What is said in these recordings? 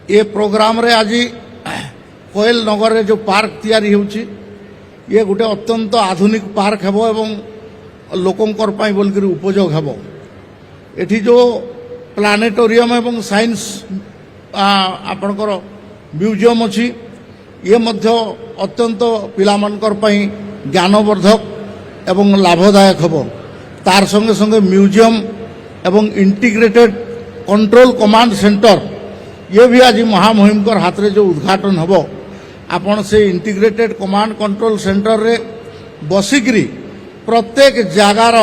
ये प्रोग्राम रे आज कोयल नगर रे जो पार्क तैयारी होउची ये गोटे अत्यंत आधुनिक पार्क हेबो एवं लोकंकर पाई बोलकर उपयोग हेबो। एठी जो प्लानेटोरियम एवं साइंस आपणकर म्यूजियम अच्छी ये मध्य अत्यंत पिलामानकर पाई ज्ञानवर्धक एवं लाभदायक हेबो। तार संगे संगे म्यूजियम एवं इंटीग्रेटेड कंट्रोल कमांड सेंटर ये भी आज महामहिम हाथ रे जो उद्घाटन हेबो आपण से इंटीग्रेटेड कमांड कंट्रोल सेंटर रे बसिकरी प्रत्येक जगार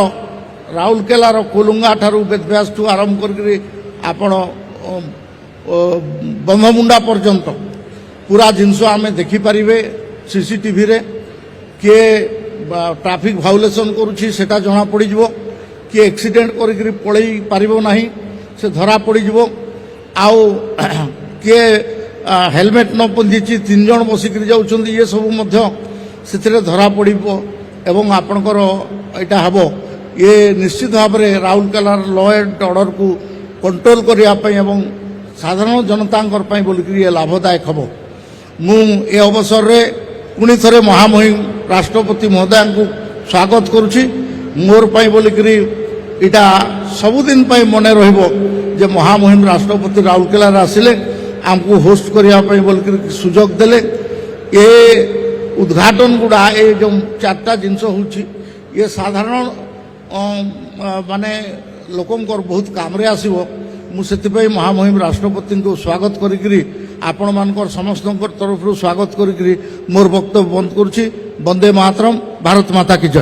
राउरकेलार कोलुंगा ठारू बेदव्यास ठू आरंभ करके आपण बंधमुंडा पर्यंत पूरा जिनस आम देखिपारे सीसीटीवी रे किए ट्रैफिक भायोलेशन करुच्ची सेटा जना पड़ी जिवो किए एक्सीडेंट करके पलई पारिबो नाही से धरा पड़ी जिवो आउ किए हेलमेट न पिंधि 3 जन बसिक जाउछन्ती ये सब मध्य से धरा पड़ो एवं आपणकर यहाँ हम ये निश्चित भाव में राउरकेलार लॉ एंड ऑर्डर को कंट्रोल करने एवं साधारण जनता बोलिक ये लाभदायक हम मु ए अवसर में पुणी थे महामहिम राष्ट्रपति महोदय को स्वागत करुच्ची मोर पाई बोलिक इटा सबुदिन मन रे महामहिम राष्ट्रपति राउरकेलार आसिले आमको होस्ट करने बोलिक सुजोग देले ये उद्घाटन गुड़ा ये जो 4टा जिनस होची ये साधारण माने लोकंकर बहुत काम रे आसीबो मुझे महामहिम राष्ट्रपति को स्वागत करी आपण मानकर समस्त तरफ स्वागत करी मोर वक्तव्य बंद करुच्ची। वंदे मातरम। भारत माता की जय।